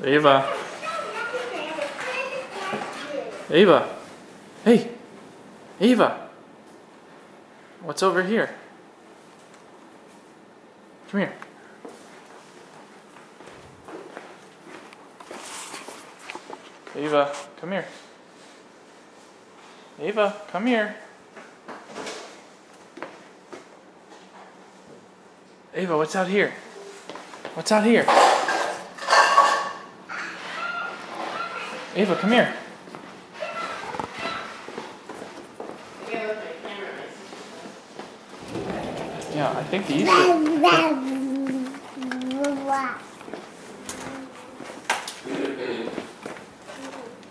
Ava. Ava. Hey. Ava. What's over here? Come here. Ava, come here. Ava, come here. Ava, what's out here? What's out here? Ava, come here. Yeah, I think the Easter.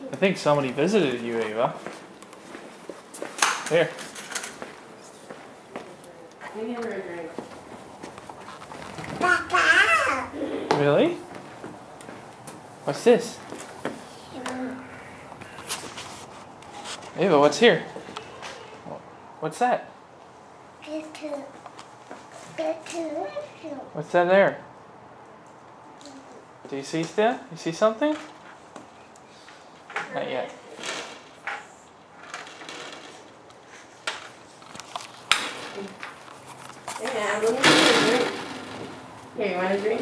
I think somebody visited you, Ava. Here. Really? What's this? Ava, what's here? What's that? What's that there? Do you see still? You see something? Not yet. Yeah, let me get a drink. Here, you want a drink?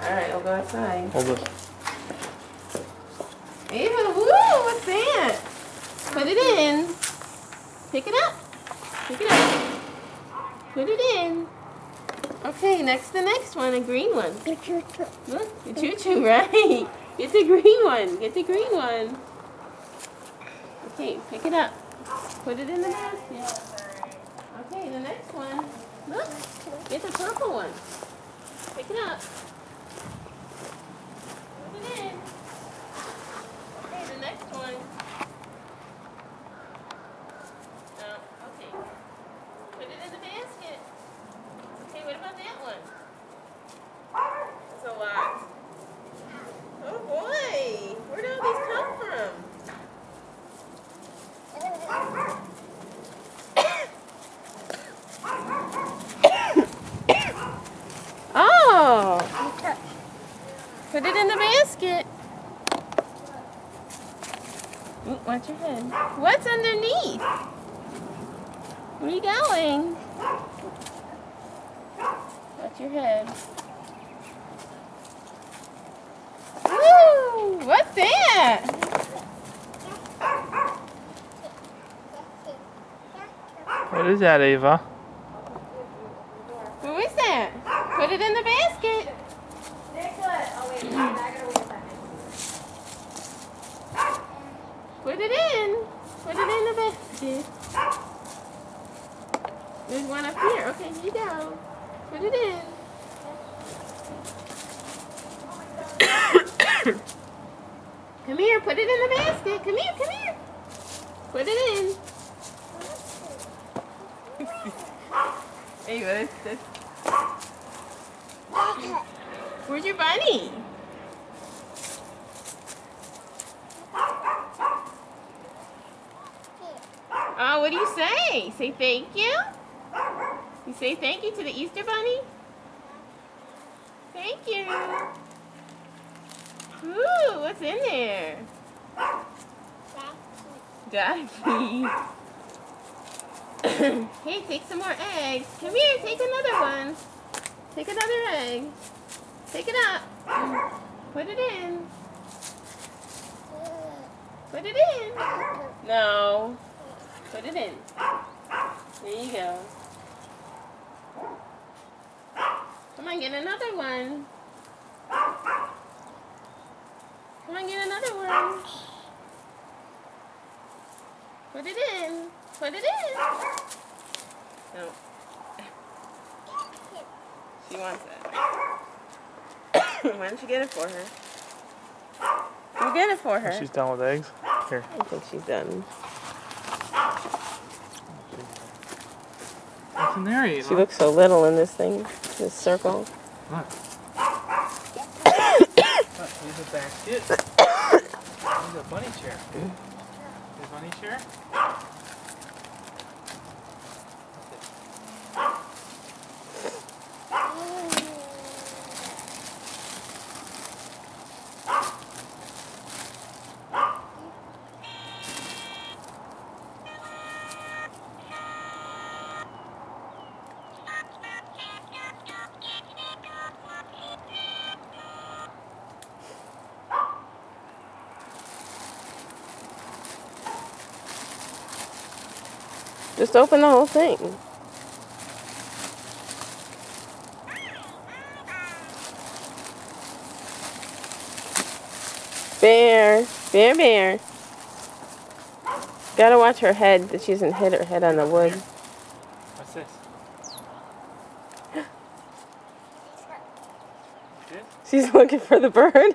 Alright, I'll go outside. Hold this. Ava, woo! What's that? Put it in. Pick it up. Pick it up. Put it in. Okay, next the next one, a green one. Look, the choo-choo, right? Get the green one. Get the green one. Okay, pick it up. Put it in the basket. Okay, the next one. Look, get the purple one. Pick it up. Put it in. Okay, the next one. Okay. Put it in the basket. Okay, what about that one? That's a lot. Oh boy, where did all these come from? Oh! Put it in the basket. Ooh, watch your head. What's underneath? Where are you going? Watch your head. Woo! What's that? What is that, Ava? Who is that? Put it in the basket. Oh wait, I gotta wait a second. Put it in. Put it in the basket. There's one up here. Okay, here you go. Put it in. Come here, put it in the basket. Come here, come here. Put it in. Hey, this. Where's your bunny? Oh, what do you say? Say thank you? You say thank you to the Easter Bunny? Thank you. Ooh, what's in there? Ducky. Hey, take some more eggs. Come here, take another one. Take another egg. Take it up. Put it in. Put it in. No. Put it in. There you go. Come on, get another one. Come on, get another one. Put it in. Put it in. No. She wants it. Why don't you get it for her? You get it for her. She's done with eggs. Here. I think she's done. What's in there, Ava? She looks so little in this thing, this circle. Look. Here's a basket. Here's a bunny chair. Here's a bunny chair. Just open the whole thing. Bear. Bear, bear. Gotta watch her head, that she doesn't hit her head on the wood. What's this? Good? She's looking for the bird.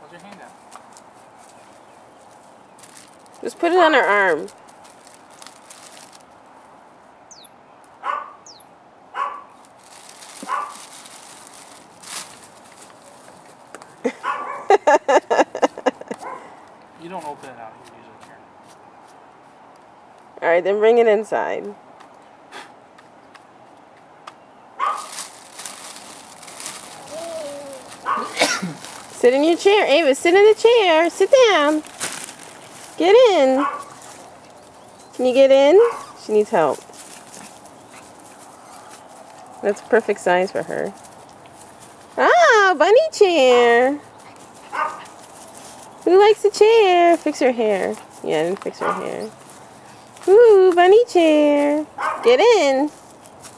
Hold your hand out. Just put it on her arm. You don't open it out. You usually can. Alright, then bring it inside. Sit in your chair. Ava, sit in the chair. Sit down. Get in. Can you get in? She needs help. That's perfect size for her. Ah, bunny chair. Who likes the chair? Fix her hair. Yeah, I didn't fix her hair. Ooh, bunny chair. Get in.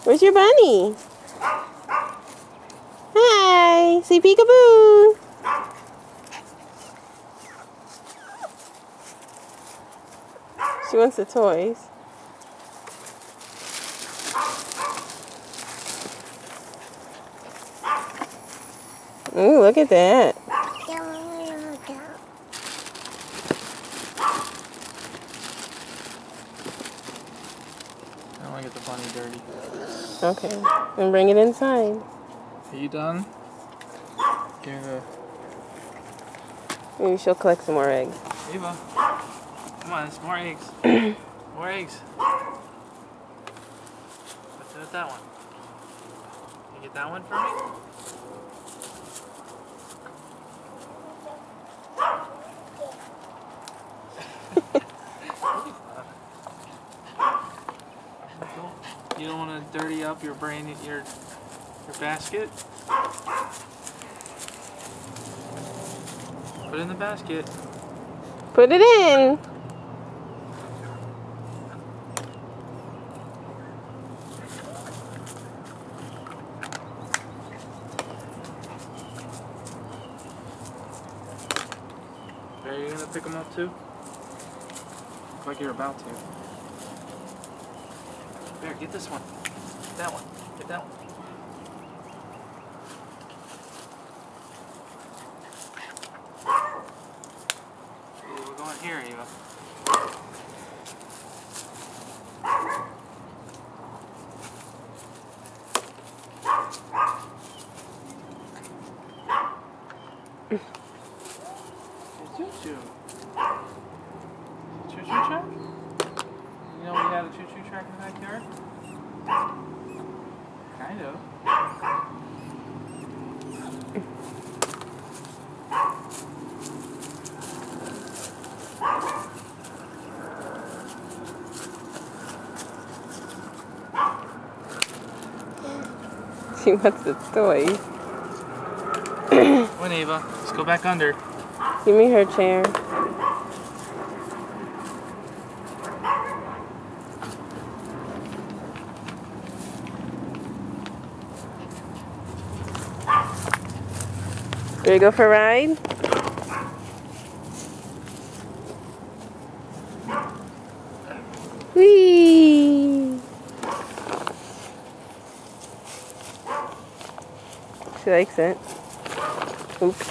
Where's your bunny? Hi. Say peekaboo. She wants the toys. Ooh, look at that. I don't want to get the bunny dirty. Okay, then bring it inside. Are you done? Give me the... Maybe she'll collect some more eggs. Ava. Come on, there's more eggs. More eggs. What's that one? Can you get that one for me? You don't want to dirty up your your basket? Put it in the basket. Put it in. Are you gonna pick them up too? Looks like you're about to. There, get this one. Get that one. Get that one. Hey, we're going here, Eva. Choo-choo. Choo-choo track? You know we had a choo-choo track in the backyard? Kind of. She wants the toys. Come on, Ava. Let's go back under. Give me her chair. Ready to go for a ride? Whee! She likes it. Oops.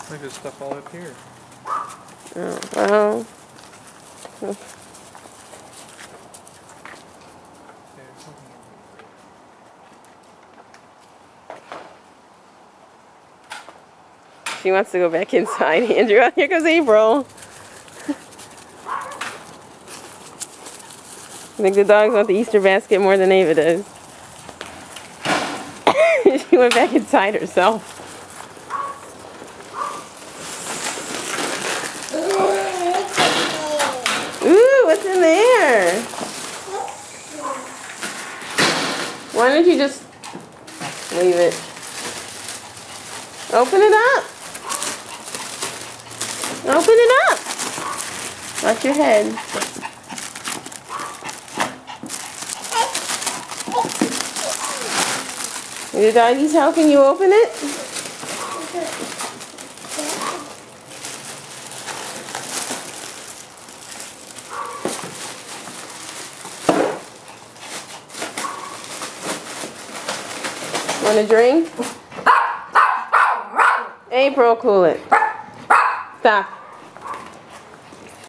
Look at stuff all up here. Oh, well. She wants to go back inside, Andrew. Here goes April. I think the dogs want the Easter basket more than Ava does. She went back inside herself. in there? Why don't you just leave it? Open it up. Open it up. Watch your head. Your doggy's helping you open it? Want a drink? April, cool it. Stop.